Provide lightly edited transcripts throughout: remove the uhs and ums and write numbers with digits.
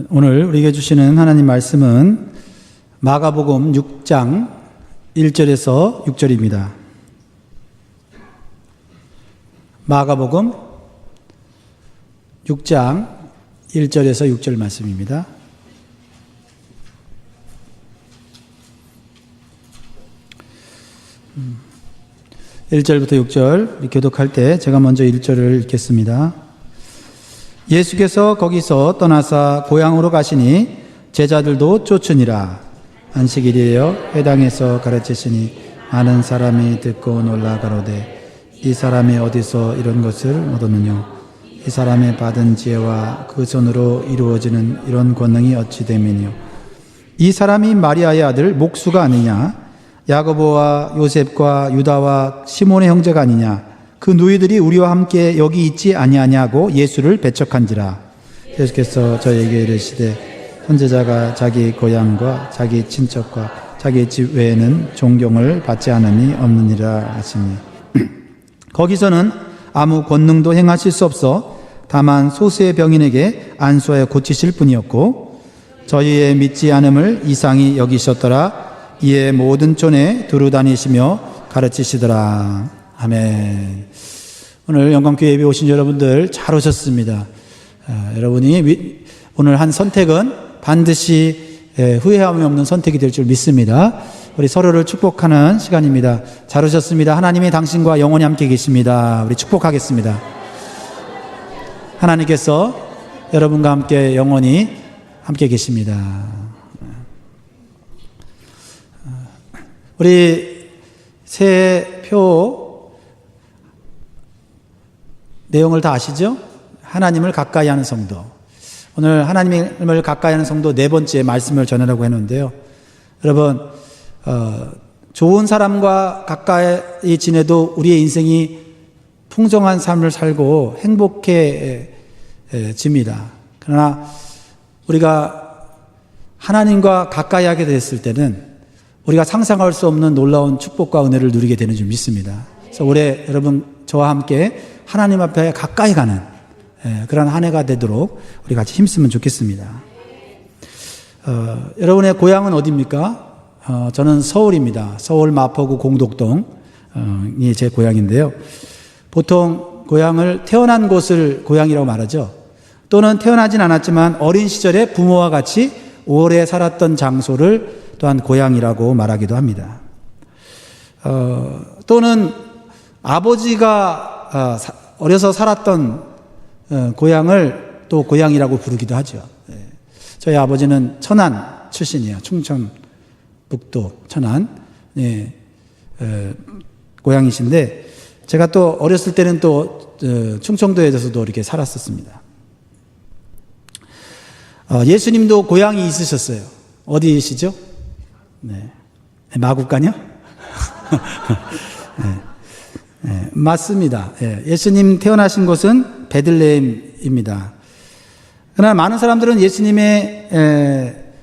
오늘 우리에게 주시는 하나님 말씀은 마가복음 6장 1절에서 6절입니다. 마가복음 6장 1절에서 6절 말씀입니다. 음. 1절부터 6절 교독할 때 제가 먼저 1절을 읽겠습니다. 예수께서 거기서 떠나사 고향으로 가시니 제자들도 쫓으니라. 안식일이에요. 회당에서 가르치시니 많은 사람이 듣고 놀라 가로되 이 사람이 어디서 이런 것을 얻었느냐. 이 사람의 받은 지혜와 그 손으로 이루어지는 이런 권능이 어찌 됨이뇨. 이 사람이 마리아의 아들 목수가 아니냐. 야고보와 요셉과 유다와 시몬의 형제가 아니냐. 그 누이들이 우리와 함께 여기 있지 아니하냐고 예수를 배척한지라. 예수께서 저에게 이르시되 선지자가 자기 고향과 자기 친척과 자기 집 외에는 존경을 받지 않음이 없느니라 하시니 거기서는 아무 권능도 행하실 수 없어 다만 소수의 병인에게 안수하여 고치실 뿐이었고 저희의 믿지 않음을 이상히 여기셨더라. 이에 모든 촌에 두루 다니시며 가르치시더라. 아멘. 오늘 영광교회 예배 오신 여러분들 잘 오셨습니다. 여러분이 오늘 한 선택은 반드시 후회함이 없는 선택이 될 줄 믿습니다. 우리 서로를 축복하는 시간입니다. 잘 오셨습니다. 하나님이 당신과 영원히 함께 계십니다. 우리 축복하겠습니다. 하나님께서 여러분과 함께 영원히 함께 계십니다. 우리 새해표 내용을 다 아시죠? 하나님을 가까이 하는 성도. 오늘 하나님을 가까이 하는 성도 네 번째 말씀을 전하려고 했는데요. 여러분, 좋은 사람과 가까이 지내도 우리의 인생이 풍성한 삶을 살고 행복해집니다. 그러나 우리가 하나님과 가까이 하게 됐을 때는 우리가 상상할 수 없는 놀라운 축복과 은혜를 누리게 되는 줄 믿습니다. 그래서 올해 여러분 저와 함께 하나님 앞에 가까이 가는 그런 한 해가 되도록 우리 같이 힘쓰면 좋겠습니다. 여러분의 고향은 어디입니까? 저는 서울입니다. 서울 마포구 공덕동이 제 고향인데요. 보통 고향을 태어난 곳을 고향이라고 말하죠. 또는 태어나진 않았지만 어린 시절에 부모와 같이 오래 살았던 장소를 또한 고향이라고 말하기도 합니다. 또는 아버지가 어려서 살았던 고향을 또 고향이라고 부르기도 하죠. 저희 아버지는 천안 출신이에요. 충청북도 천안 고향이신데 제가 또 어렸을 때는 또 충청도에서도 이렇게 살았었습니다. 예수님도 고향이 있으셨어요. 어디시죠? 네. 마국간이요? 네, 맞습니다. 예수님 태어나신 곳은 베들레헴입니다. 그러나 많은 사람들은 예수님의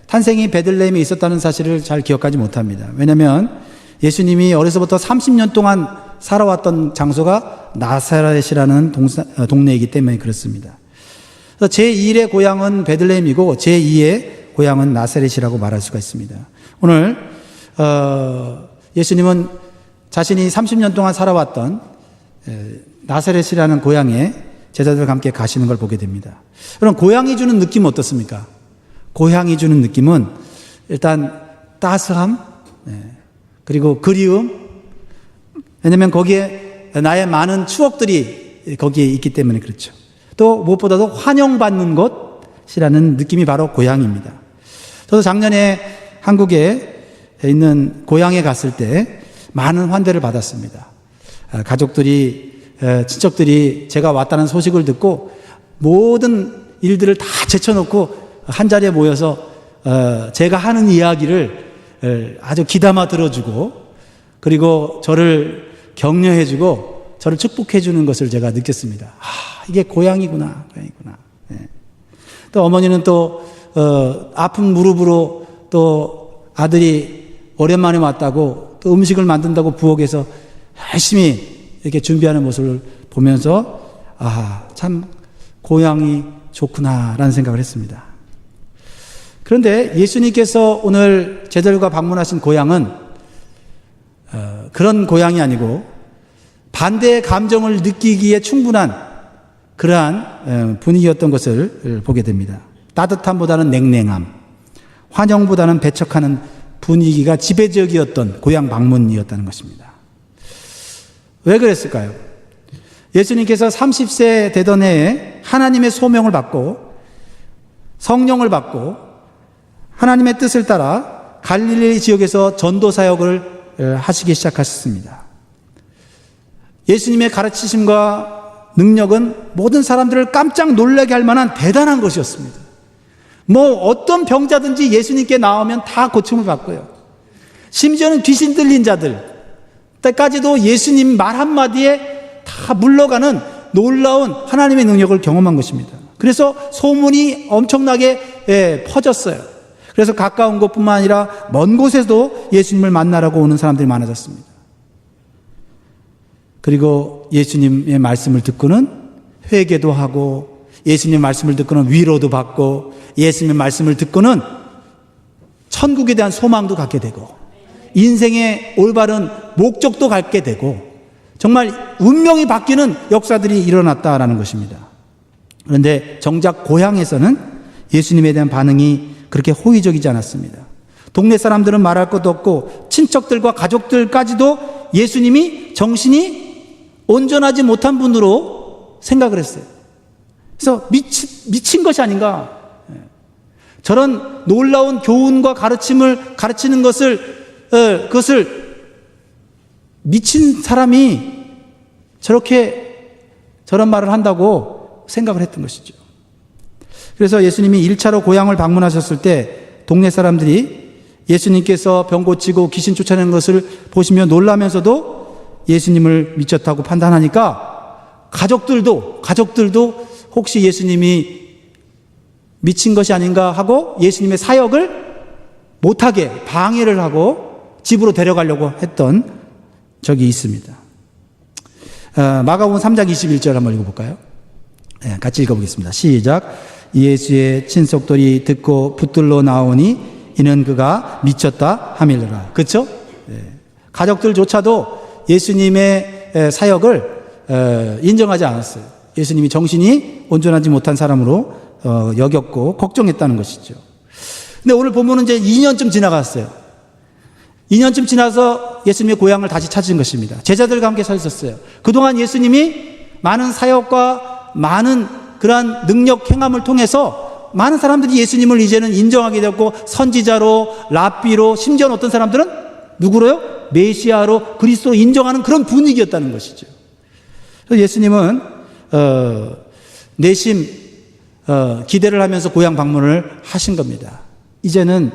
탄생이 베들레헴에 있었다는 사실을 잘 기억하지 못합니다. 왜냐하면 예수님이 어려서부터 30년 동안 살아왔던 장소가 나사렛이라는 동네이기 때문에 그렇습니다. 그래서 제1의 고향은 베들레헴이고 제2의 고향은 나사렛이라고 말할 수가 있습니다. 오늘 예수님은 자신이 30년 동안 살아왔던 나사렛이라는 고향에 제자들과 함께 가시는 걸 보게 됩니다. 그럼 고향이 주는 느낌은 어떻습니까? 고향이 주는 느낌은 일단 따스함, 그리고 그리움. 왜냐하면 거기에 나의 많은 추억들이 거기에 있기 때문에 그렇죠. 또 무엇보다도 환영받는 곳이라는 느낌이 바로 고향입니다. 저도 작년에 한국에 있는 고향에 갔을 때 많은 환대를 받았습니다. 가족들이, 친척들이 제가 왔다는 소식을 듣고 모든 일들을 다 제쳐놓고 한 자리에 모여서 제가 하는 이야기를 아주 귀담아 들어주고 그리고 저를 격려해주고 저를 축복해주는 것을 제가 느꼈습니다. 이게 고향이구나. 네. 또 어머니는 또 아픈 무릎으로 또 아들이 오랜만에 왔다고 또 음식을 만든다고 부엌에서 열심히 이렇게 준비하는 모습을 보면서 참 고향이 좋구나라는 생각을 했습니다. 그런데 예수님께서 오늘 제자들과 방문하신 고향은 그런 고향이 아니고 반대의 감정을 느끼기에 충분한 그러한 분위기였던 것을 보게 됩니다. 따뜻함보다는 냉랭함, 환영보다는 배척하는 분위기가 지배적이었던 고향 방문이었다는 것입니다. 왜 그랬을까요? 예수님께서 30세 되던 해에 하나님의 소명을 받고 성령을 받고 하나님의 뜻을 따라 갈릴리 지역에서 전도 사역을 하시기 시작하셨습니다. 예수님의 가르치심과 능력은 모든 사람들을 깜짝 놀라게 할 만한 대단한 것이었습니다. 어떤 병자든지 예수님께 나오면 다 고침을 받고요. 심지어는 귀신 들린 자들 때까지도 예수님 말 한마디에 다 물러가는 놀라운 하나님의 능력을 경험한 것입니다. 그래서 소문이 엄청나게 퍼졌어요. 그래서 가까운 곳뿐만 아니라 먼 곳에서도 예수님을 만나라고 오는 사람들이 많아졌습니다. 그리고 예수님의 말씀을 듣고는 회개도 하고, 예수님의 말씀을 듣고는 위로도 받고, 예수님의 말씀을 듣고는 천국에 대한 소망도 갖게 되고, 인생의 올바른 목적도 갖게 되고, 정말 운명이 바뀌는 역사들이 일어났다라는 것입니다. 그런데 정작 고향에서는 예수님에 대한 반응이 그렇게 호의적이지 않았습니다. 동네 사람들은 말할 것도 없고 친척들과 가족들까지도 예수님이 정신이 온전하지 못한 분으로 생각을 했어요. 그래서 미친 것이 아닌가. 저런 놀라운 교훈과 가르치는 그것을 미친 사람이 저런 말을 한다고 생각을 했던 것이죠. 그래서 예수님이 1차로 고향을 방문하셨을 때 동네 사람들이 예수님께서 병 고치고 귀신 쫓아내는 것을 보시며 놀라면서도 예수님을 미쳤다고 판단하니까 가족들도 혹시 예수님이 미친 것이 아닌가 하고 예수님의 사역을 못하게 방해를 하고 집으로 데려가려고 했던 적이 있습니다. 마가복음 3장 21절 한번 읽어볼까요? 네, 같이 읽어보겠습니다. 시작. 예수의 친속들이 듣고 붙들러 나오니 이는 그가 미쳤다 하밀더라. 그렇죠? 네. 가족들조차도 예수님의 사역을 인정하지 않았어요. 예수님이 정신이 온전하지 못한 사람으로 여겼고 걱정했다는 것이죠. 근데 오늘 보면은 이제 2년쯤 지나갔어요. 2년쯤 지나서 예수님의 고향을 다시 찾은 것입니다. 제자들과 함께 서 있었어요. 그동안 예수님이 많은 사역과 많은 그러한 능력 행함을 통해서 많은 사람들이 예수님을 이제는 인정하게 되었고 선지자로, 랍비로, 심지어는 어떤 사람들은 누구로요? 메시아로, 그리스도로 인정하는 그런 분위기였다는 것이죠. 그래서 예수님은 내심 기대를 하면서 고향 방문을 하신 겁니다. 이제는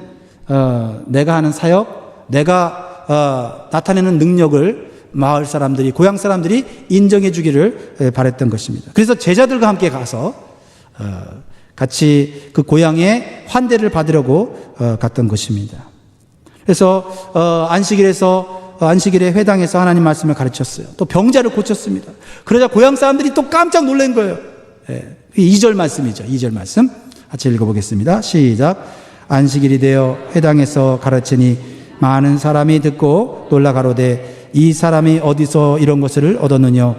내가 하는 사역, 내가 나타내는 능력을 마을 사람들이, 고향 사람들이 인정해 주기를 바랬던 것입니다. 그래서 제자들과 함께 가서 같이 그 고향의 환대를 받으려고 갔던 것입니다. 그래서 안식일에 회당에서 하나님 말씀을 가르쳤어요. 또 병자를 고쳤습니다. 그러자 고향 사람들이 또 깜짝 놀란 거예요. 2절 말씀이죠. 2절 말씀 같이 읽어보겠습니다. 시작. 안식일이 되어 회당에서 가르치니 많은 사람이 듣고 놀라 가로되 이 사람이 어디서 이런 것을 얻었느냐?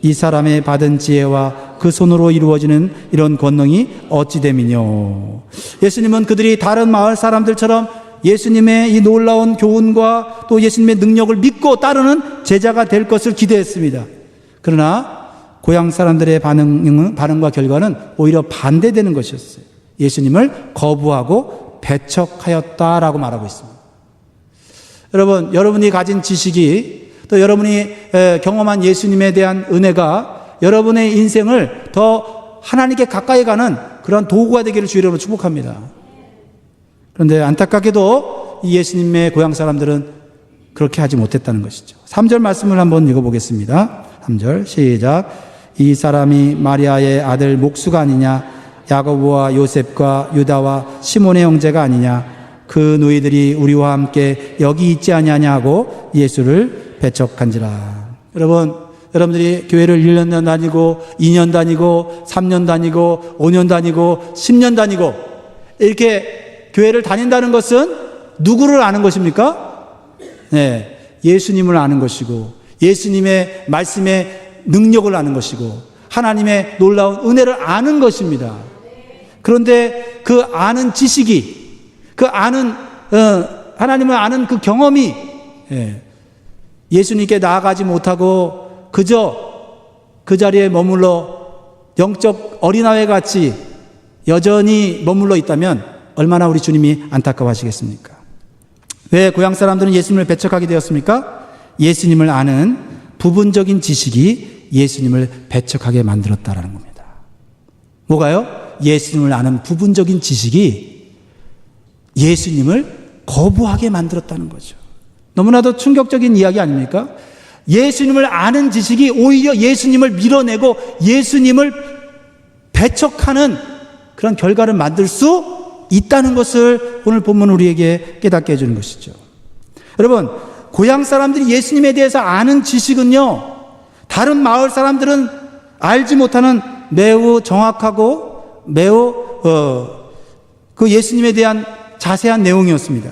이 사람의 받은 지혜와 그 손으로 이루어지는 이런 권능이 어찌 됨이뇨? 예수님은 그들이 다른 마을 사람들처럼 예수님의 이 놀라운 교훈과 또 예수님의 능력을 믿고 따르는 제자가 될 것을 기대했습니다. 그러나 고향 사람들의 반응과 결과는 오히려 반대되는 것이었어요. 예수님을 거부하고 배척하였다라고 말하고 있습니다. 여러분이 가진 지식이 또 여러분이 경험한 예수님에 대한 은혜가 여러분의 인생을 더 하나님께 가까이 가는 그런 도구가 되기를 주의 이름으로 축복합니다. 그런데 안타깝게도 이 예수님의 고향 사람들은 그렇게 하지 못했다는 것이죠. 3절 말씀을 한번 읽어보겠습니다. 3절 시작. 이 사람이 마리아의 아들 목수가 아니냐? 야고보와 요셉과 유다와 시몬의 형제가 아니냐? 그 너희들이 우리와 함께 여기 있지 아니하냐 하고 예수를 배척한지라. 여러분들이 교회를 1년 다니고 2년 다니고 3년 다니고 5년 다니고 10년 다니고 이렇게 교회를 다닌다는 것은 누구를 아는 것입니까? 네, 예수님을 아는 것이고 예수님의 말씀의 능력을 아는 것이고 하나님의 놀라운 은혜를 아는 것입니다. 그런데 그 아는 지식이, 그 아는 하나님을 아는 그 경험이 예수님께 나아가지 못하고 그저 그 자리에 머물러 영적 어린아이 같이 여전히 머물러 있다면 얼마나 우리 주님이 안타까워하시겠습니까? 왜 고향 사람들은 예수님을 배척하게 되었습니까? 예수님을 아는 부분적인 지식이 예수님을 배척하게 만들었다라는 겁니다. 뭐가요? 예수님을 아는 부분적인 지식이 예수님을 거부하게 만들었다는 거죠. 너무나도 충격적인 이야기 아닙니까? 예수님을 아는 지식이 오히려 예수님을 밀어내고 예수님을 배척하는 그런 결과를 만들 수 있다는 것을 오늘 본문 우리에게 깨닫게 해주는 것이죠. 여러분, 고향 사람들이 예수님에 대해서 아는 지식은요, 다른 마을 사람들은 알지 못하는 매우 정확하고 매우 그 예수님에 대한 자세한 내용이었습니다.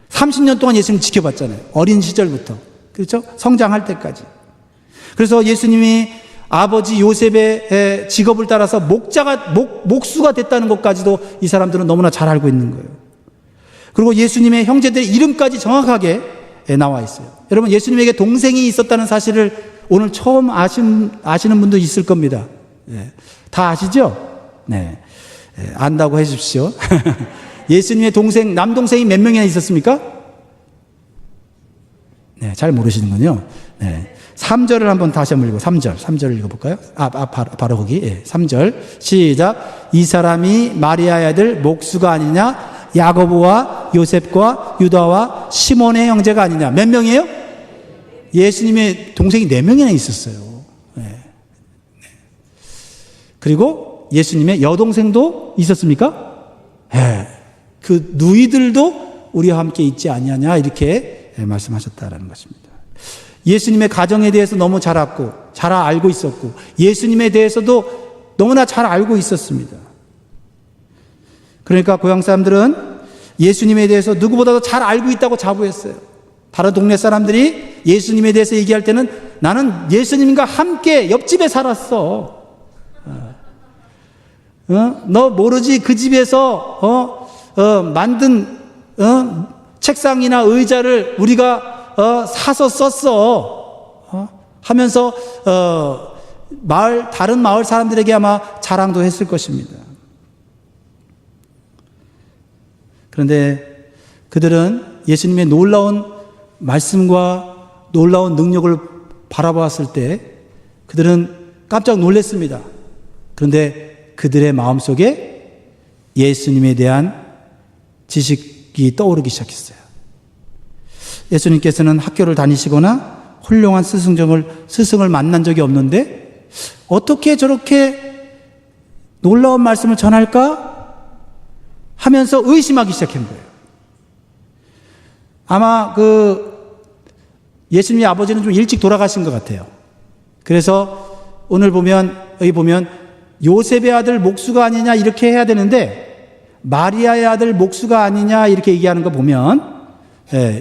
30년 동안 예수님 지켜봤잖아요. 어린 시절부터. 그렇죠? 성장할 때까지. 그래서 예수님이 아버지 요셉의 직업을 따라서 목수가 됐다는 것까지도 이 사람들은 너무나 잘 알고 있는 거예요. 그리고 예수님의 형제들의 이름까지 정확하게 나와 있어요. 여러분, 예수님에게 동생이 있었다는 사실을 오늘 처음 아시는 분도 있을 겁니다. 다 아시죠? 네. 안다고 해 주십시오. 예수님의 동생, 남동생이 몇 명이나 있었습니까? 네, 잘 모르시는군요. 네. 3절을 한번 다시 한번 읽고 3절을 읽어볼까요? 바로 거기. 3절 시작. 이 사람이 마리아의 아들 목수가 아니냐? 야고보와 요셉과 유다와 시몬의 형제가 아니냐? 몇 명이에요? 예수님의 동생이 4명이나 있었어요. 네. 그리고 예수님의 여동생도 있었습니까? 네. 그 누이들도 우리와 함께 있지 않냐냐 이렇게 말씀하셨다라는 것입니다. 예수님의 가정에 대해서 너무 잘 알고 있었고 예수님에 대해서도 너무나 잘 알고 있었습니다. 그러니까 고향 사람들은 예수님에 대해서 누구보다도 잘 알고 있다고 자부했어요. 다른 동네 사람들이 예수님에 대해서 얘기할 때는 나는 예수님과 함께 옆집에 살았어. 너 모르지? 그 집에서 만든 책상이나 의자를 우리가 사서 썼어. 하면서 다른 마을 사람들에게 아마 자랑도 했을 것입니다. 그런데 그들은 예수님의 놀라운 말씀과 놀라운 능력을 바라보았을 때 그들은 깜짝 놀랐습니다. 그런데 그들의 마음속에 예수님에 대한 지식이 떠오르기 시작했어요. 예수님께서는 학교를 다니시거나 훌륭한 스승을 만난 적이 없는데 어떻게 저렇게 놀라운 말씀을 전할까 하면서 의심하기 시작한 거예요. 아마 예수님의 아버지는 좀 일찍 돌아가신 것 같아요. 그래서 오늘 여기 보면 요셉의 아들 목수가 아니냐 이렇게 해야 되는데 마리아의 아들 목수가 아니냐 이렇게 얘기하는 거 보면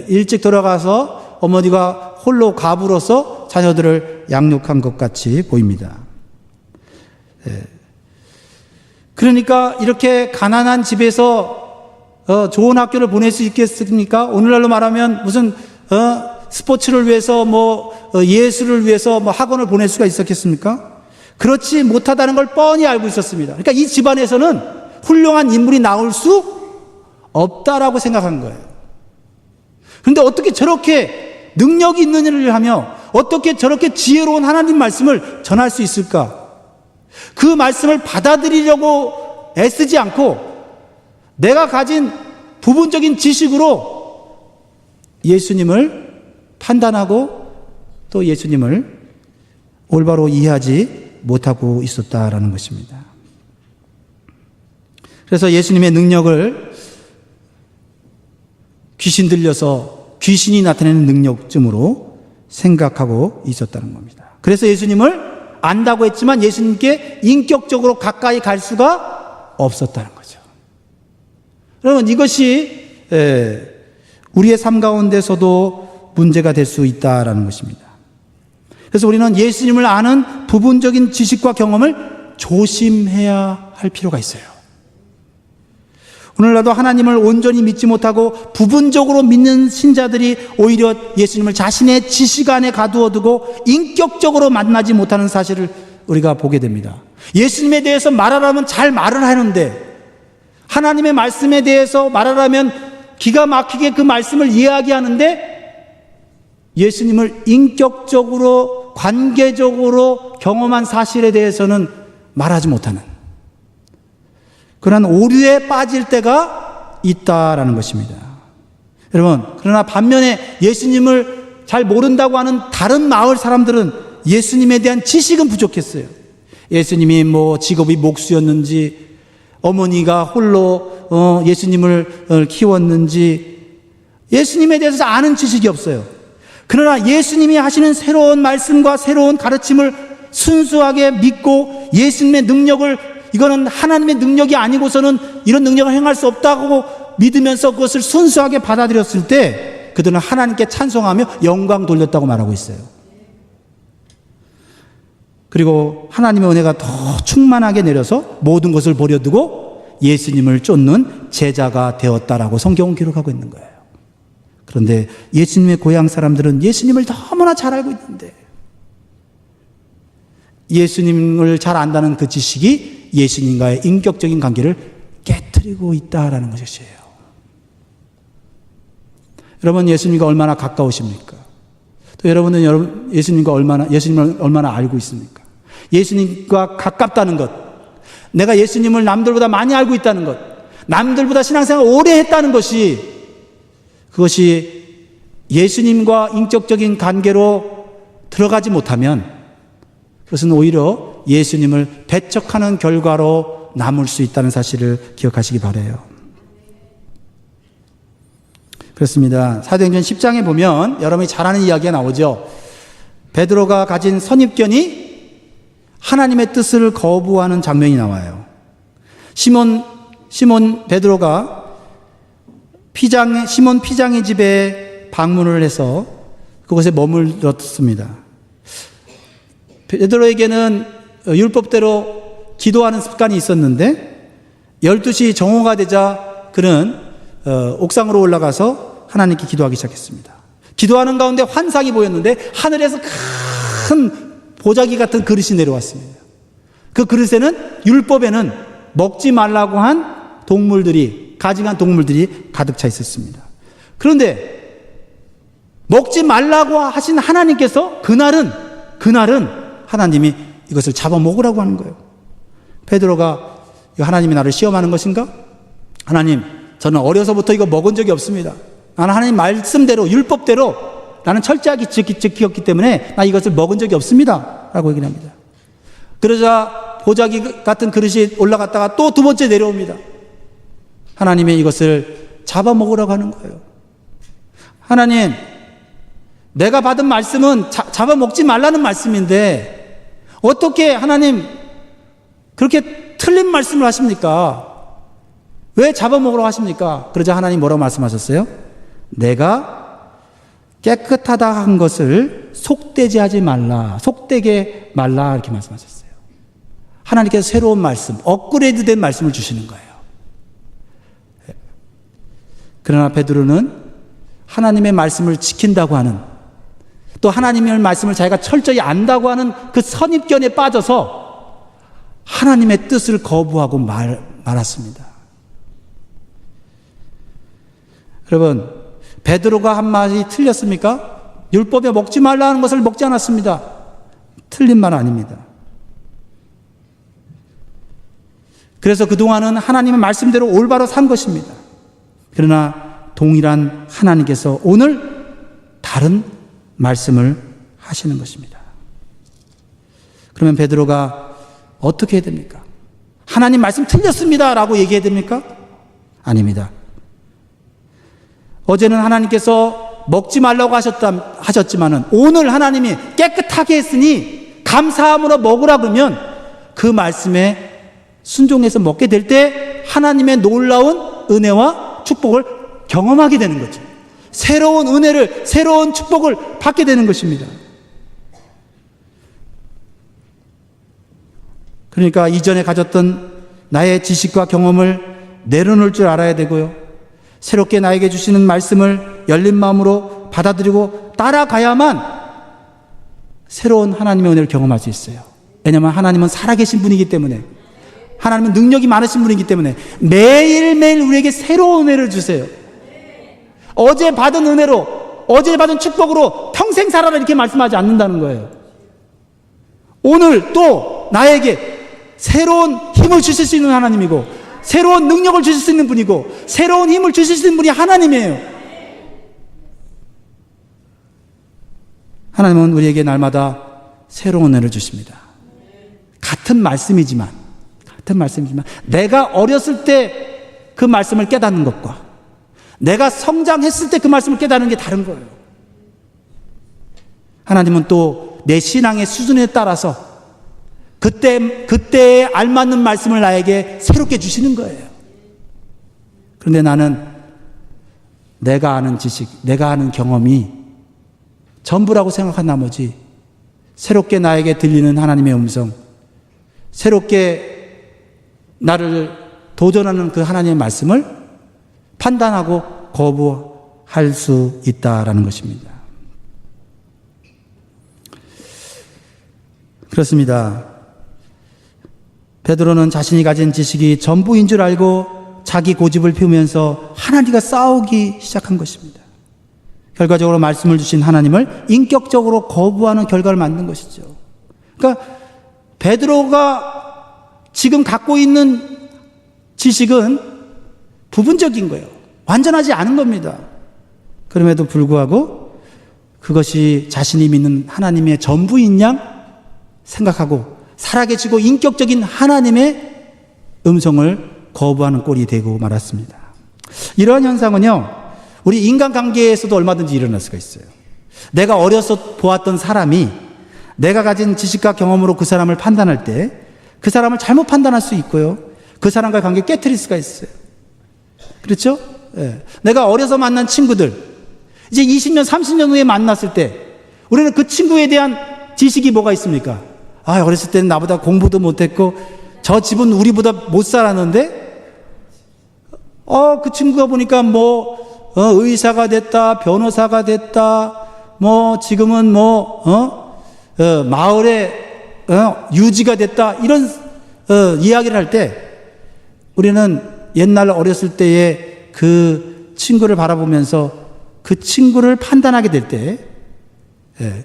일찍 돌아가서 어머니가 홀로 가부로서 자녀들을 양육한 것 같이 보입니다. 그러니까 이렇게 가난한 집에서 좋은 학교를 보낼 수 있겠습니까? 오늘날로 말하면 무슨 스포츠를 위해서 예술을 위해서 학원을 보낼 수가 있었겠습니까? 그렇지 못하다는 걸 뻔히 알고 있었습니다. 그러니까 이 집안에서는 훌륭한 인물이 나올 수 없다라고 생각한 거예요. 그런데 어떻게 저렇게 능력이 있는 일을 하며 어떻게 저렇게 지혜로운 하나님 말씀을 전할 수 있을까? 그 말씀을 받아들이려고 애쓰지 않고 내가 가진 부분적인 지식으로 예수님을 판단하고 또 예수님을 올바로 이해하지 못하고 있었다라는 것입니다. 그래서 예수님의 능력을 귀신 들려서 귀신이 나타내는 능력쯤으로 생각하고 있었다는 겁니다. 그래서 예수님을 안다고 했지만 예수님께 인격적으로 가까이 갈 수가 없었다는 거죠. 여러분, 이것이 우리의 삶 가운데서도 문제가 될 수 있다라는 것입니다. 그래서 우리는 예수님을 아는 부분적인 지식과 경험을 조심해야 할 필요가 있어요. 오늘날도 하나님을 온전히 믿지 못하고 부분적으로 믿는 신자들이 오히려 예수님을 자신의 지식 안에 가두어두고 인격적으로 만나지 못하는 사실을 우리가 보게 됩니다. 예수님에 대해서 말하라면 잘 말을 하는데, 하나님의 말씀에 대해서 말하라면 기가 막히게 그 말씀을 이야기하는데, 예수님을 인격적으로 관계적으로 경험한 사실에 대해서는 말하지 못하는 그런 오류에 빠질 때가 있다라는 것입니다. 여러분, 그러나 반면에 예수님을 잘 모른다고 하는 다른 마을 사람들은 예수님에 대한 지식은 부족했어요. 예수님이 직업이 목수였는지, 어머니가 홀로 예수님을 키웠는지, 예수님에 대해서 아는 지식이 없어요. 그러나 예수님이 하시는 새로운 말씀과 새로운 가르침을 순수하게 믿고 예수님의 능력을, 이거는 하나님의 능력이 아니고서는 이런 능력을 행할 수 없다고 믿으면서 그것을 순수하게 받아들였을 때 그들은 하나님께 찬송하며 영광 돌렸다고 말하고 있어요. 그리고 하나님의 은혜가 더 충만하게 내려서 모든 것을 버려두고 예수님을 쫓는 제자가 되었다라고 성경은 기록하고 있는 거예요. 그런데 예수님의 고향 사람들은 예수님을 너무나 잘 알고 있는데, 예수님을 잘 안다는 그 지식이 예수님과의 인격적인 관계를 깨트리고 있다라는 것이에요. 여러분, 예수님과 얼마나 가까우십니까? 또 여러분은 예수님을 얼마나 알고 있습니까? 예수님과 가깝다는 것, 내가 예수님을 남들보다 많이 알고 있다는 것, 남들보다 신앙생활을 오래 했다는 것이, 그것이 예수님과 인격적인 관계로 들어가지 못하면 그것은 오히려 예수님을 배척하는 결과로 남을 수 있다는 사실을 기억하시기 바라요. 그렇습니다. 사도행전 10장에 보면 여러분이 잘 아는 이야기가 나오죠. 베드로가 가진 선입견이 하나님의 뜻을 거부하는 장면이 나와요. 시몬 베드로가 시몬 피장의 집에 방문을 해서 그곳에 머물렀습니다. 베드로에게는 율법대로 기도하는 습관이 있었는데 12시 정오가 되자 그는 옥상으로 올라가서 하나님께 기도하기 시작했습니다. 기도하는 가운데 환상이 보였는데 하늘에서 큰 보자기 같은 그릇이 내려왔습니다. 그 그릇에는 율법에는 먹지 말라고 한 동물들이, 가증한 동물들이 가득 차 있었습니다. 그런데 먹지 말라고 하신 하나님께서 그날은 하나님이 이것을 잡아먹으라고 하는 거예요. 베드로가 하나님이 나를 시험하는 것인가? 하나님, 저는 어려서부터 이거 먹은 적이 없습니다. 나는 하나님 말씀대로, 율법대로 나는 철저하게 지켰기 때문에 나 이것을 먹은 적이 없습니다 라고 얘기를 합니다. 그러자 보자기 같은 그릇이 올라갔다가 또 두 번째 내려옵니다. 하나님이 이것을 잡아먹으라고 하는 거예요. 하나님, 내가 받은 말씀은 잡아먹지 말라는 말씀인데 어떻게 하나님 그렇게 틀린 말씀을 하십니까? 왜 잡아먹으라고 하십니까? 그러자 하나님 뭐라고 말씀하셨어요? 내가 깨끗하다 한 것을 속되게 말라 이렇게 말씀하셨어요. 하나님께서 새로운 말씀, 업그레이드된 말씀을 주시는 거예요. 그러나 베드로는 하나님의 말씀을 지킨다고 하는, 또 하나님의 말씀을 자기가 철저히 안다고 하는 그 선입견에 빠져서 하나님의 뜻을 거부하고 말았습니다. 여러분, 베드로가 한 말이 틀렸습니까? 율법에 먹지 말라는 것을 먹지 않았습니다. 틀린 말 아닙니다. 그래서 그동안은 하나님의 말씀대로 올바로 산 것입니다. 그러나 동일한 하나님께서 오늘 다른 말씀을 하시는 것입니다. 그러면 베드로가 어떻게 해야 됩니까? 하나님 말씀 틀렸습니다 라고 얘기해야 됩니까? 아닙니다. 어제는 하나님께서 먹지 말라고 하셨지만은 오늘 하나님이 깨끗하게 했으니 감사함으로 먹으라 그러면 그 말씀에 순종해서 먹게 될 때 하나님의 놀라운 은혜와 축복을 경험하게 되는 거죠. 새로운 은혜를, 새로운 축복을 받게 되는 것입니다. 그러니까 이전에 가졌던 나의 지식과 경험을 내려놓을 줄 알아야 되고요. 새롭게 나에게 주시는 말씀을 열린 마음으로 받아들이고 따라가야만 새로운 하나님의 은혜를 경험할 수 있어요. 왜냐하면 하나님은 살아계신 분이기 때문에, 하나님은 능력이 많으신 분이기 때문에 매일매일 우리에게 새로운 은혜를 주세요. 어제 받은 은혜로, 어제 받은 축복으로 평생 살아라 이렇게 말씀하지 않는다는 거예요. 오늘 또 나에게 새로운 힘을 주실 수 있는 하나님이고, 새로운 능력을 주실 수 있는 분이고, 새로운 힘을 주실 수 있는 분이 하나님이에요. 하나님은 우리에게 날마다 새로운 은혜를 주십니다. 같은 말씀이지만 내가 어렸을 때 그 말씀을 깨닫는 것과 내가 성장했을 때 그 말씀을 깨닫는 게 다른 거예요. 하나님은 또 내 신앙의 수준에 따라서 그때에 알맞는 말씀을 나에게 새롭게 주시는 거예요. 그런데 나는 내가 아는 지식, 내가 아는 경험이 전부라고 생각한 나머지 새롭게 나에게 들리는 하나님의 음성, 새롭게 나를 도전하는 그 하나님의 말씀을 판단하고 거부할 수 있다라는 것입니다. 그렇습니다. 베드로는 자신이 가진 지식이 전부인 줄 알고 자기 고집을 피우면서 하나님과 싸우기 시작한 것입니다. 결과적으로 말씀을 주신 하나님을 인격적으로 거부하는 결과를 만든 것이죠. 그러니까 베드로가 지금 갖고 있는 지식은 부분적인 거예요. 완전하지 않은 겁니다. 그럼에도 불구하고 그것이 자신이 믿는 하나님의 전부인 양 생각하고 살아계시고 인격적인 하나님의 음성을 거부하는 꼴이 되고 말았습니다. 이러한 현상은요, 우리 인간관계에서도 얼마든지 일어날 수가 있어요. 내가 어려서 보았던 사람이 내가 가진 지식과 경험으로 그 사람을 판단할 때 그 사람을 잘못 판단할 수 있고요, 그 사람과의 관계를 깨트릴 수가 있어요. 그렇죠? 네. 내가 어려서 만난 친구들, 이제 20년, 30년 후에 만났을 때 우리는 그 친구에 대한 지식이 뭐가 있습니까? 어렸을 때는 나보다 공부도 못했고 저 집은 우리보다 못 살았는데 그 친구가 보니까 의사가 됐다, 변호사가 됐다, 지금은 마을에 유지가 됐다, 이런 이야기를 할 때 우리는 옛날 어렸을 때의 그 친구를 바라보면서 그 친구를 판단하게 될 때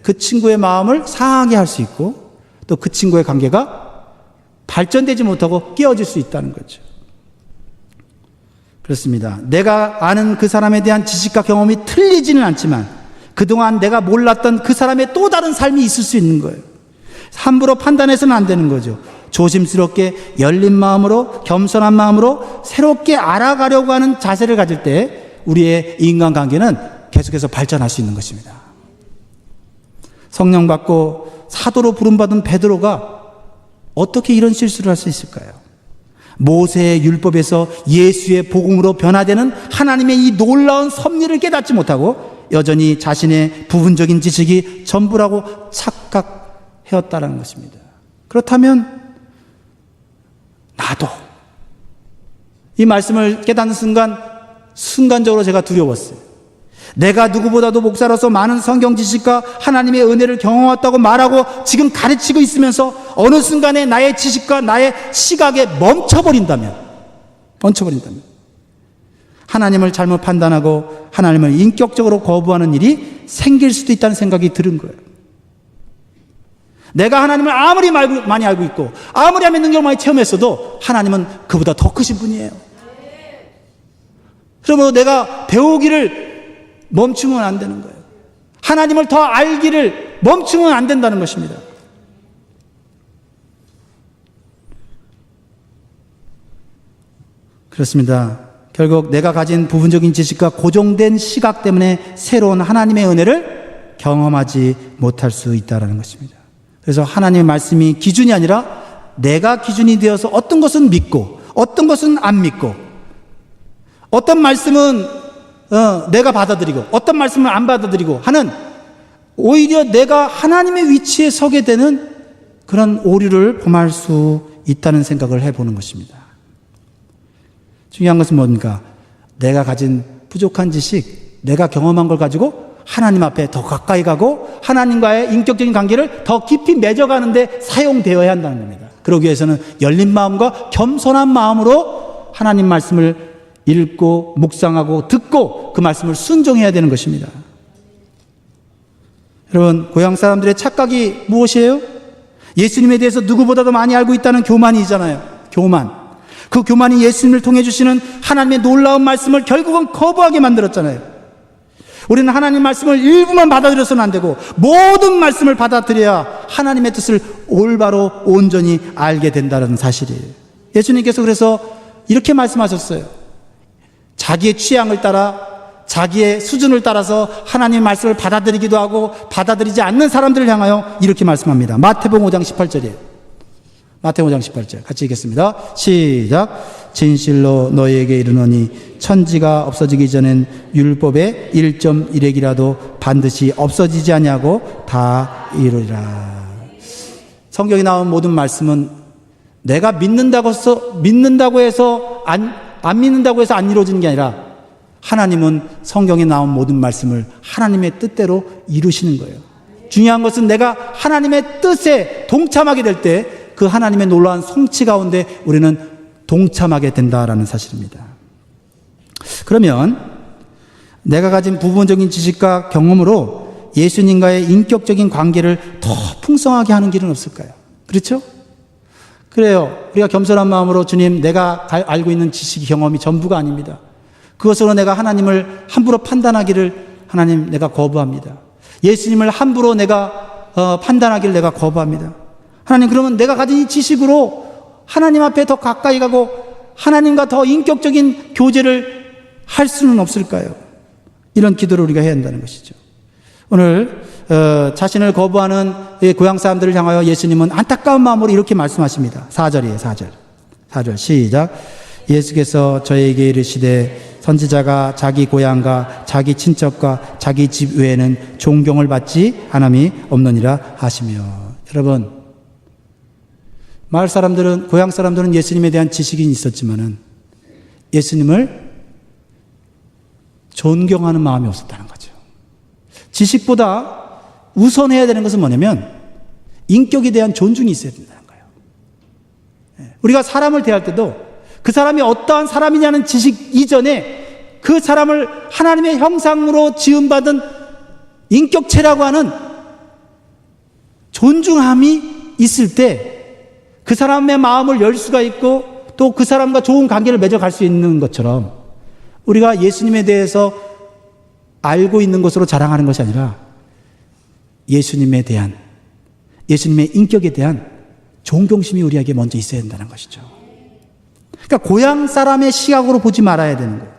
그 친구의 마음을 상하게 할 수 있고 또 그 친구의 관계가 발전되지 못하고 깨어질 수 있다는 거죠. 그렇습니다. 내가 아는 그 사람에 대한 지식과 경험이 틀리지는 않지만 그동안 내가 몰랐던 그 사람의 또 다른 삶이 있을 수 있는 거예요. 함부로 판단해서는 안 되는 거죠. 조심스럽게 열린 마음으로, 겸손한 마음으로 새롭게 알아가려고 하는 자세를 가질 때 우리의 인간관계는 계속해서 발전할 수 있는 것입니다. 성령 받고 사도로 부름받은 베드로가 어떻게 이런 실수를 할 수 있을까요? 모세의 율법에서 예수의 복음으로 변화되는 하나님의 이 놀라운 섭리를 깨닫지 못하고 여전히 자신의 부분적인 지식이 전부라고 착각해왔다는 것입니다. 그렇다면 나도 이 말씀을 깨닫는 순간적으로 제가 두려웠어요. 내가 누구보다도 목사로서 많은 성경 지식과 하나님의 은혜를 경험했다고 말하고 지금 가르치고 있으면서 어느 순간에 나의 지식과 나의 시각에 멈춰버린다면 하나님을 잘못 판단하고 하나님을 인격적으로 거부하는 일이 생길 수도 있다는 생각이 들은 거예요. 내가 하나님을 아무리 많이 알고 있고 아무리 하면 능력을 많이 체험했어도 하나님은 그보다 더 크신 분이에요. 그러므로 내가 배우기를 멈추면 안 되는 거예요. 하나님을 더 알기를 멈추면 안 된다는 것입니다. 그렇습니다. 결국 내가 가진 부분적인 지식과 고정된 시각 때문에 새로운 하나님의 은혜를 경험하지 못할 수 있다는 것입니다. 그래서 하나님의 말씀이 기준이 아니라 내가 기준이 되어서 어떤 것은 믿고 어떤 것은 안 믿고 어떤 말씀은 내가 받아들이고 어떤 말씀을 안 받아들이고 하는, 오히려 내가 하나님의 위치에 서게 되는 그런 오류를 범할 수 있다는 생각을 해보는 것입니다. 중요한 것은 뭡니까? 내가 가진 부족한 지식, 내가 경험한 걸 가지고 하나님 앞에 더 가까이 가고 하나님과의 인격적인 관계를 더 깊이 맺어가는 데 사용되어야 한다는 겁니다. 그러기 위해서는 열린 마음과 겸손한 마음으로 하나님 말씀을 읽고 묵상하고 듣고 그 말씀을 순종해야 되는 것입니다. 여러분, 고향 사람들의 착각이 무엇이에요? 예수님에 대해서 누구보다도 많이 알고 있다는 교만이잖아요. 교만. 그 교만이 예수님을 통해 주시는 하나님의 놀라운 말씀을 결국은 거부하게 만들었잖아요. 우리는 하나님 말씀을 일부만 받아들여서는 안 되고 모든 말씀을 받아들여야 하나님의 뜻을 올바로 온전히 알게 된다는 사실이에요. 예수님께서 그래서 이렇게 말씀하셨어요. 자기의 취향을 따라, 자기의 수준을 따라서 하나님의 말씀을 받아들이기도 하고 받아들이지 않는 사람들을 향하여 이렇게 말씀합니다. 마태복음 5장 18절이에요. 마태복음 5장 18절 같이 읽겠습니다. 시작. 진실로 너희에게 이르노니 천지가 없어지기 전엔 율법의 1.1획이라도 반드시 없어지지 아니하고 다 이루리라. 성경에 나온 모든 말씀은 내가 믿는다고 해서 안 믿는다고 해서 안 이루어지는 게 아니라 하나님은 성경에 나온 모든 말씀을 하나님의 뜻대로 이루시는 거예요. 중요한 것은 내가 하나님의 뜻에 동참하게 될 때 그 하나님의 놀라운 성취 가운데 우리는 동참하게 된다라는 사실입니다. 그러면 내가 가진 부분적인 지식과 경험으로 예수님과의 인격적인 관계를 더 풍성하게 하는 길은 없을까요? 그렇죠? 그래요. 우리가 겸손한 마음으로 주님, 내가 알고 있는 지식, 경험이 전부가 아닙니다. 그것으로 내가 하나님을 함부로 판단하기를 하나님 내가 거부합니다. 예수님을 함부로 내가 판단하기를 내가 거부합니다. 하나님, 그러면 내가 가진 이 지식으로 하나님 앞에 더 가까이 가고 하나님과 더 인격적인 교제를 할 수는 없을까요? 이런 기도를 우리가 해야 한다는 것이죠. 오늘 자신을 거부하는 고향 사람들을 향하여 예수님은 안타까운 마음으로 이렇게 말씀하십니다. 4절이에요. 4절 시작. 예수께서 저에게 이르시되 선지자가 자기 고향과 자기 친척과 자기 집 외에는 존경을 받지 않음이 없느니라 하시며. 여러분, 마을 사람들은, 고향 사람들은 예수님에 대한 지식이 있었지만은 예수님을 존경하는 마음이 없었다는 거죠. 지식보다 우선해야 되는 것은 뭐냐면 인격에 대한 존중이 있어야 된다는 거예요. 우리가 사람을 대할 때도 그 사람이 어떠한 사람이냐는 지식 이전에 그 사람을 하나님의 형상으로 지음받은 인격체라고 하는 존중함이 있을 때 그 사람의 마음을 열 수가 있고 또 그 사람과 좋은 관계를 맺어갈 수 있는 것처럼 우리가 예수님에 대해서 알고 있는 것으로 자랑하는 것이 아니라 예수님에 대한, 예수님의 인격에 대한 존경심이 우리에게 먼저 있어야 된다는 것이죠. 그러니까 고향 사람의 시각으로 보지 말아야 되는 거예요.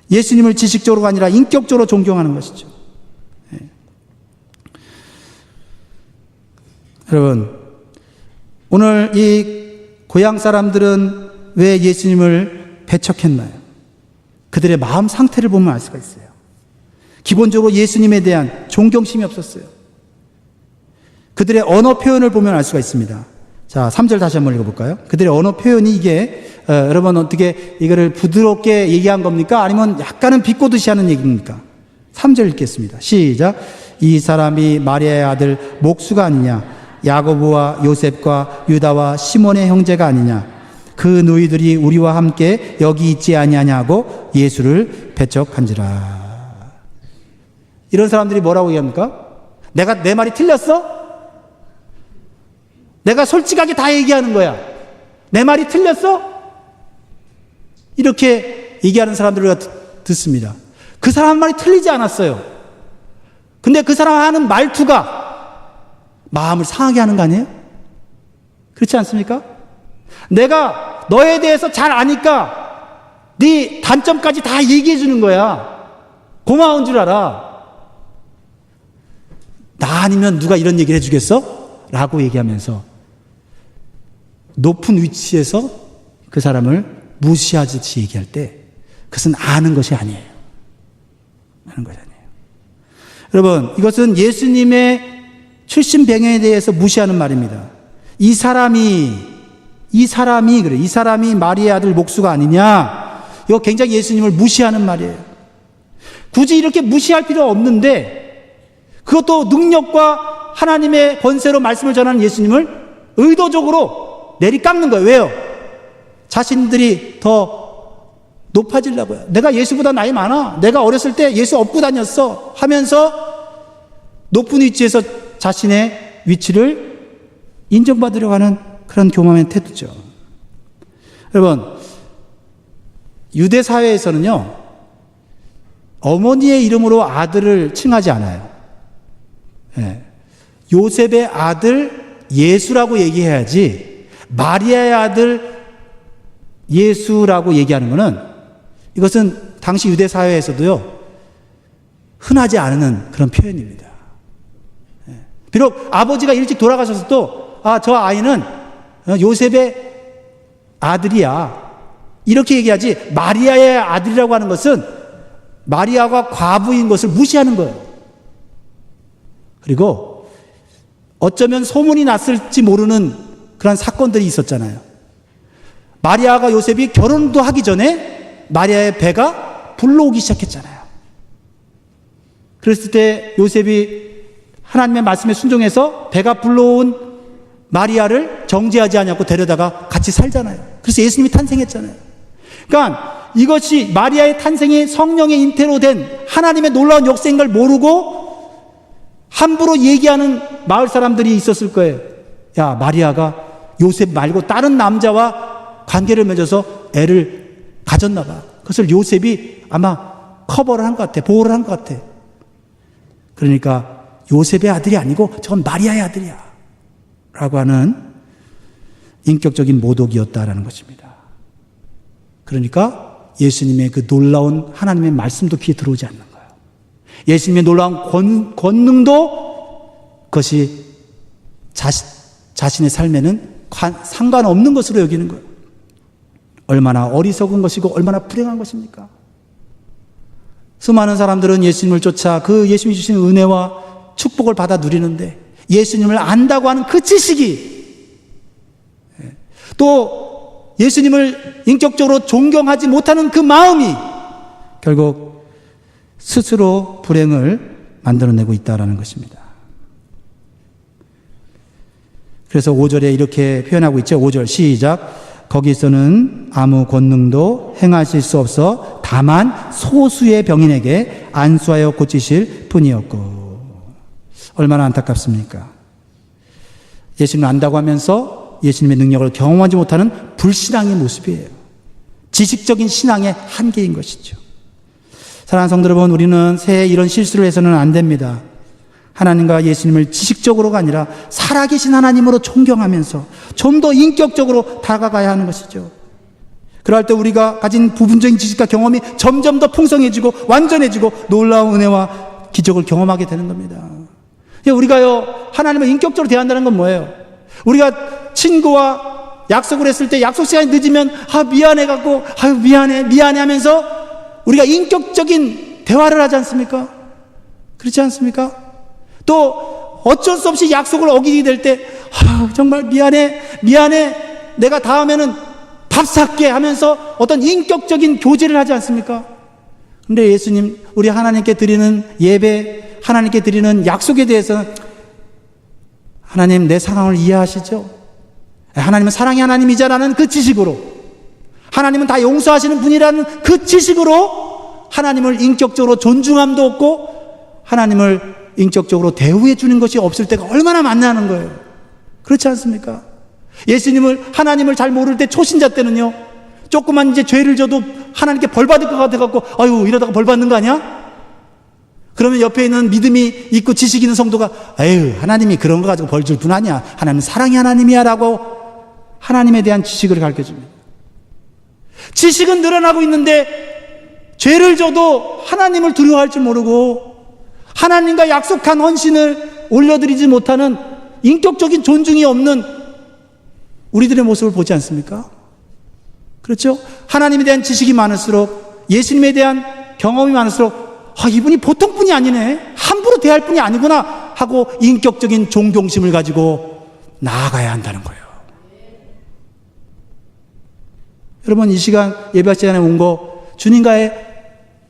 예수님을 지식적으로가 아니라 인격적으로 존경하는 것이죠. 네. 여러분, 오늘 이 고향 사람들은 왜 예수님을 배척했나요? 그들의 마음 상태를 보면 알 수가 있어요. 기본적으로 예수님에 대한 존경심이 없었어요. 그들의 언어 표현을 보면 알 수가 있습니다. 자, 3절 다시 한번 읽어볼까요? 그들의 언어 표현이 이게 여러분 어떻게 이거를 부드럽게 얘기한 겁니까? 아니면 약간은 비꼬듯이 하는 얘기입니까? 3절 읽겠습니다. 시작. 이 사람이 마리아의 아들 목수가 아니냐? 야고보와 요셉과 유다와 시몬의 형제가 아니냐? 그 너희들이 우리와 함께 여기 있지 아니하냐고 예수를 배척한지라. 이런 사람들이 뭐라고 얘기합니까? 내 말이 틀렸어? 내가 솔직하게 다 얘기하는 거야. 내 말이 틀렸어? 이렇게 얘기하는 사람들을 우리가 듣습니다. 그 사람 말이 틀리지 않았어요. 근데 그 사람 하는 말투가 마음을 상하게 하는 거 아니에요? 그렇지 않습니까? 내가 너에 대해서 잘 아니까 네 단점까지 다 얘기해 주는 거야. 고마운 줄 알아. 나 아니면 누가 이런 얘기를 해주겠어? 라고 얘기하면서 높은 위치에서 그 사람을 무시하듯이 얘기할 때 그것은 아는 것이 아니에요. 아는 것이 아니에요. 여러분, 이것은 예수님의 출신 배경에 대해서 무시하는 말입니다. 이 사람이 그래. 이 사람이 마리아의 아들 목수가 아니냐. 이거 굉장히 예수님을 무시하는 말이에요. 굳이 이렇게 무시할 필요 없는데 그것도 능력과 하나님의 권세로 말씀을 전하는 예수님을 의도적으로 내리깎는 거예요. 왜요? 자신들이 더 높아지려고요. 내가 예수보다 나이 많아. 내가 어렸을 때 예수 업고 다녔어. 하면서 높은 위치에서 자신의 위치를 인정받으려고 하는 그런 교만의 태도죠. 여러분, 유대 사회에서는요, 어머니의 이름으로 아들을 칭하지 않아요. 예. 요셉의 아들 예수라고 얘기해야지 마리아의 아들 예수라고 얘기하는 것은 이것은 당시 유대 사회에서도요, 흔하지 않은 그런 표현입니다. 예. 비록 아버지가 일찍 돌아가셨어도 저 아이는 요셉의 아들이야 이렇게 얘기하지, 마리아의 아들이라고 하는 것은 마리아가 과부인 것을 무시하는 거예요. 그리고 어쩌면 소문이 났을지 모르는 그런 사건들이 있었잖아요. 마리아가 요셉이 결혼도 하기 전에 마리아의 배가 불러오기 시작했잖아요. 그랬을 때 요셉이 하나님의 말씀에 순종해서 배가 불러온 마리아를 정죄하지 않고 데려다가 같이 살잖아요. 그래서 예수님이 탄생했잖아요. 그러니까 이것이 마리아의 탄생이 성령의 잉태로 된 하나님의 놀라운 역사인 걸 모르고 함부로 얘기하는 마을 사람들이 있었을 거예요. 야, 마리아가 요셉 말고 다른 남자와 관계를 맺어서 애를 가졌나 봐. 그것을 요셉이 아마 커버를 한 것 같아. 보호를 한 것 같아. 그러니까 요셉의 아들이 아니고 저건 마리아의 아들이야 라고 하는 인격적인 모독이었다라는 것입니다. 그러니까 예수님의 그 놀라운 하나님의 말씀도 귀에 들어오지 않는 거예요. 예수님의 놀라운 권능도 그것이 자신의 삶에는 상관없는 것으로 여기는 거예요. 얼마나 어리석은 것이고 얼마나 불행한 것입니까? 수많은 사람들은 예수님을 쫓아 그 예수님이 주신 은혜와 축복을 받아 누리는데 예수님을 안다고 하는 그 지식이, 또 예수님을 인격적으로 존경하지 못하는 그 마음이 결국 스스로 불행을 만들어내고 있다는 것입니다. 그래서 5절에 이렇게 표현하고 있죠. 5절 시작. 거기서는 아무 권능도 행하실 수 없어 다만 소수의 병인에게 안수하여 고치실 뿐이었고. 얼마나 안타깝습니까? 예수님을 안다고 하면서 예수님의 능력을 경험하지 못하는 불신앙의 모습이에요. 지식적인 신앙의 한계인 것이죠. 사랑하는 성도 여러분, 우리는 새해 이런 실수를 해서는 안 됩니다. 하나님과 예수님을 지식적으로가 아니라 살아계신 하나님으로 존경하면서 좀 더 인격적으로 다가가야 하는 것이죠. 그럴 때 우리가 가진 부분적인 지식과 경험이 점점 더 풍성해지고 완전해지고 놀라운 은혜와 기적을 경험하게 되는 겁니다. 우리가요, 하나님을 인격적으로 대한다는 건 뭐예요? 우리가 친구와 약속을 했을 때 약속 시간이 늦으면 미안해갖고 미안해 하면서 우리가 인격적인 대화를 하지 않습니까? 그렇지 않습니까? 또 어쩔 수 없이 약속을 어기게 될 때 정말 미안해 내가 다음에는 밥 살게 하면서 어떤 인격적인 교제를 하지 않습니까? 근데 예수님, 우리 하나님께 드리는 예배, 하나님께 드리는 약속에 대해서는 하나님 내 상황을 이해하시죠? 하나님은 사랑의 하나님이자라는 그 지식으로, 하나님은 다 용서하시는 분이라는 그 지식으로 하나님을 인격적으로 존중함도 없고 하나님을 인격적으로 대우해 주는 것이 없을 때가 얼마나 많냐는 거예요. 그렇지 않습니까? 하나님을 잘 모를 때, 초신자 때는요, 조그만 이제 죄를 져도 하나님께 벌 받을 것 같아갖고 이러다가 벌 받는 거 아니야? 그러면 옆에 있는 믿음이 있고 지식 있는 성도가 하나님이 그런 거 가지고 벌 줄 분 아니야. 하나님은 사랑의 하나님이야 라고 하나님에 대한 지식을 가르쳐줍니다. 지식은 늘어나고 있는데 죄를 져도 하나님을 두려워할 줄 모르고 하나님과 약속한 헌신을 올려드리지 못하는 인격적인 존중이 없는 우리들의 모습을 보지 않습니까? 그렇죠? 하나님에 대한 지식이 많을수록, 예수님에 대한 경험이 많을수록, 이분이 보통 분이 아니네, 함부로 대할 분이 아니구나 하고 인격적인 존경심을 가지고 나아가야 한다는 거예요. 여러분, 이 시간 예배 시간에 온 거 주님과의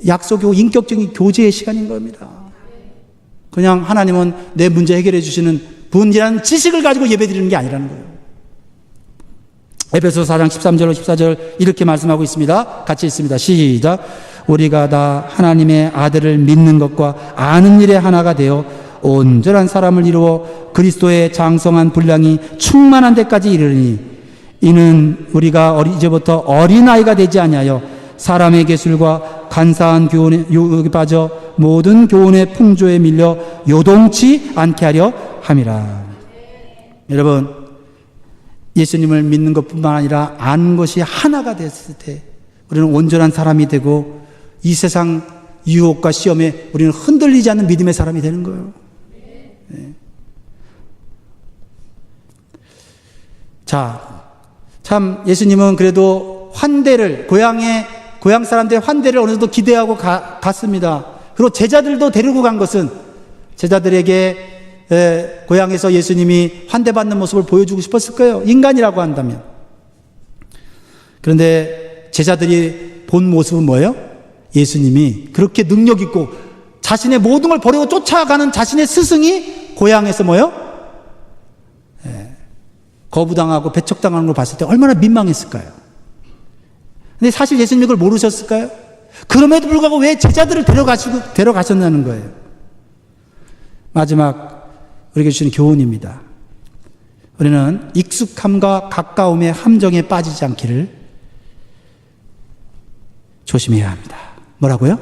약속이고 인격적인 교제의 시간인 겁니다. 그냥 하나님은 내 문제 해결해 주시는 분이라는 지식을 가지고 예배 드리는 게 아니라는 거예요. 에베소서 4장 13절로 14절 이렇게 말씀하고 있습니다. 같이 읽습니다. 시작. 우리가 다 하나님의 아들을 믿는 것과 아는 일에 하나가 되어 온전한 사람을 이루어 그리스도의 장성한 분량이 충만한 데까지 이르니, 이는 우리가 이제부터 어린아이가 되지 아니하여 사람의 계술과 간사한 교훈에 빠져 모든 교훈의 풍조에 밀려 요동치 않게 하려 함이라. 여러분, 예수님을 믿는 것뿐만 아니라 아는 것이 하나가 됐을 때 우리는 온전한 사람이 되고 이 세상 유혹과 시험에 우리는 흔들리지 않는 믿음의 사람이 되는 거예요. 네. 자, 참 예수님은 그래도 환대를, 고향 사람들의 환대를 어느 정도 기대하고 갔습니다. 그리고 제자들도 데리고 간 것은 제자들에게 고향에서 예수님이 환대받는 모습을 보여주고 싶었을 거예요. 인간이라고 한다면. 그런데 제자들이 본 모습은 뭐예요? 예수님이 그렇게 능력 있고 자신의 모든 걸 버리고 쫓아가는 자신의 스승이 고향에서 뭐예요? 거부당하고 배척당하는 걸 봤을 때 얼마나 민망했을까요? 근데 사실 예수님이 그걸 모르셨을까요? 그럼에도 불구하고 왜 제자들을 데려가셨냐는 거예요. 마지막 우리에게 주시는 교훈입니다. 우리는 익숙함과 가까움의 함정에 빠지지 않기를 조심해야 합니다. 뭐라고요?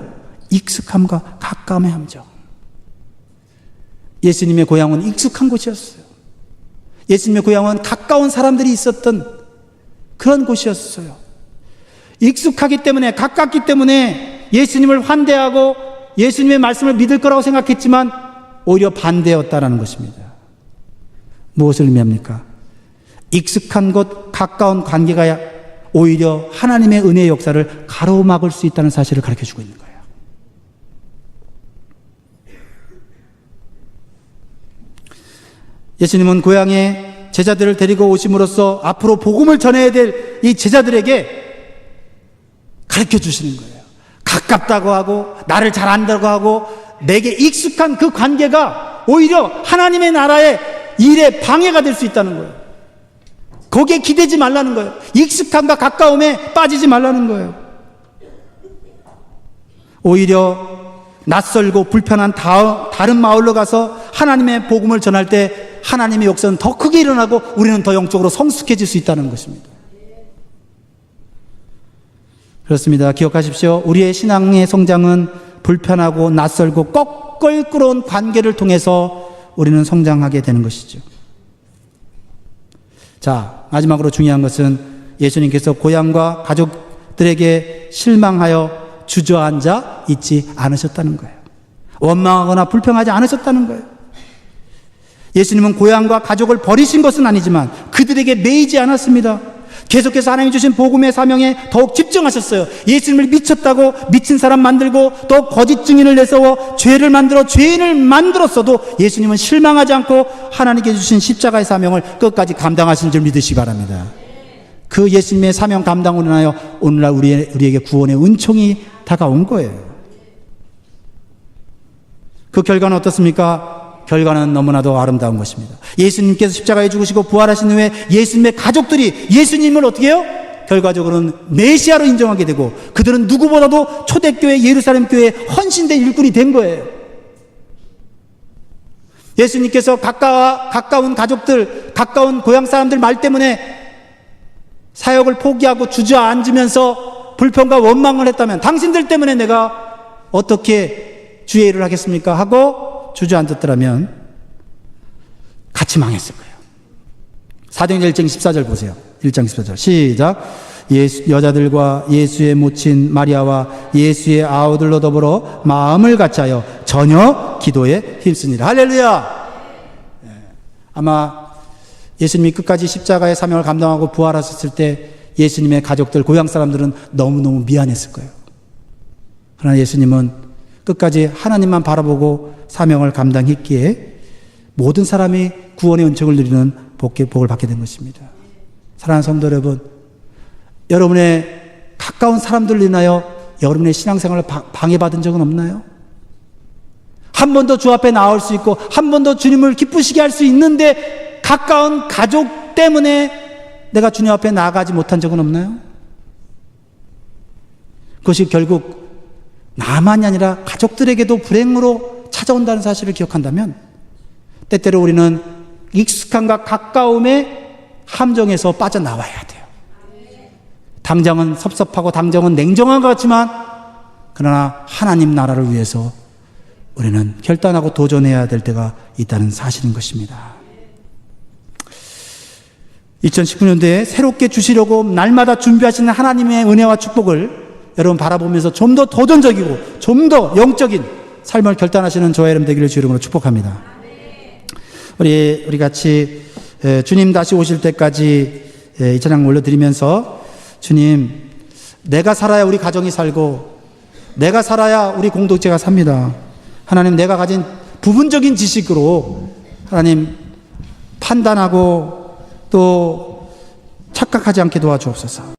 익숙함과 가까움의 함정. 예수님의 고향은 익숙한 곳이었어요. 예수님의 고향은 가까운 사람들이 있었던 그런 곳이었어요. 익숙하기 때문에, 가깝기 때문에 예수님을 환대하고 예수님의 말씀을 믿을 거라고 생각했지만 오히려 반대였다라는 것입니다. 무엇을 의미합니까? 익숙한 곳, 가까운 관계가 오히려 하나님의 은혜의 역사를 가로막을 수 있다는 사실을 가르쳐주고 있는 거예요. 예수님은 고향에 제자들을 데리고 오심으로써 앞으로 복음을 전해야 될 이 제자들에게 가르쳐 주시는 거예요. 가깝다고 하고 나를 잘 안다고 하고 내게 익숙한 그 관계가 오히려 하나님의 나라의 일에 방해가 될 수 있다는 거예요. 거기에 기대지 말라는 거예요. 익숙함과 가까움에 빠지지 말라는 거예요. 오히려 낯설고 불편한 다른 마을로 가서 하나님의 복음을 전할 때 하나님의 역사는 더 크게 일어나고 우리는 더 영적으로 성숙해질 수 있다는 것입니다. 그렇습니다. 기억하십시오. 우리의 신앙의 성장은 불편하고 낯설고 꺾을 끌어온 관계를 통해서 우리는 성장하게 되는 것이죠. 자, 마지막으로 중요한 것은 예수님께서 고향과 가족들에게 실망하여 주저앉아 있지 않으셨다는 거예요. 원망하거나 불평하지 않으셨다는 거예요. 예수님은 고향과 가족을 버리신 것은 아니지만 그들에게 매이지 않았습니다. 계속해서 하나님 주신 복음의 사명에 더욱 집중하셨어요. 예수님을 미쳤다고 미친 사람 만들고 또 거짓 증인을 내세워 죄를 만들어 죄인을 만들었어도 예수님은 실망하지 않고 하나님께 주신 십자가의 사명을 끝까지 감당하신 줄 믿으시기 바랍니다. 그 예수님의 사명 감당으로 인하여 오늘날 우리에게 구원의 은총이 다가온 거예요. 그 결과는 어떻습니까? 결과는 너무나도 아름다운 것입니다. 예수님께서 십자가에 죽으시고 부활하신 후에 예수님의 가족들이 예수님을 어떻게 해요? 결과적으로는 메시아로 인정하게 되고 그들은 누구보다도 초대교회 예루살렘 교회에 헌신된 일꾼이 된 거예요. 예수님께서 가까운 가족들, 가까운 고향 사람들 말 때문에 사역을 포기하고 주저앉으면서 불평과 원망을 했다면 당신들 때문에 내가 어떻게 주의 일을 하겠습니까? 하고 주저앉았더라면 같이 망했을 거예요. 사도행전 1장 14절 보세요. 1장 14절 시작. 여자들과 예수의 모친 마리아와 예수의 아우들로 더불어 마음을 같이하여 전혀 기도에 힘쓰니라. 할렐루야. 아마 예수님이 끝까지 십자가의 사명을 감당하고 부활하셨을 때 예수님의 가족들, 고향 사람들은 너무너무 미안했을 거예요. 그러나 예수님은 끝까지 하나님만 바라보고 사명을 감당했기에 모든 사람이 구원의 은총을 누리는 복을 받게 된 것입니다. 사랑하는 성도 여러분, 여러분의 가까운 사람들로 인하여 여러분의 신앙생활을 방해받은 적은 없나요? 한 번 더 주 앞에 나올 수 있고 한 번 더 주님을 기쁘시게 할 수 있는데 가까운 가족 때문에 내가 주님 앞에 나아가지 못한 적은 없나요? 그것이 결국 나만이 아니라 가족들에게도 불행으로 찾아온다는 사실을 기억한다면 때때로 우리는 익숙함과 가까움의 함정에서 빠져나와야 돼요. 당장은 섭섭하고 당장은 냉정한 것 같지만 그러나 하나님 나라를 위해서 우리는 결단하고 도전해야 될 때가 있다는 사실인 것입니다. 2019년도에 새롭게 주시려고 날마다 준비하시는 하나님의 은혜와 축복을 여러분 바라보면서 좀 더 도전적이고 좀 더 영적인 삶을 결단하시는 저와 여러분 되기를 주 이름으로 축복합니다. 우리 같이 주님 다시 오실 때까지 이 찬양 올려드리면서 주님, 내가 살아야 우리 가정이 살고 내가 살아야 우리 공동체가 삽니다. 하나님, 내가 가진 부분적인 지식으로 하나님 판단하고 또 착각하지 않게 도와주옵소서.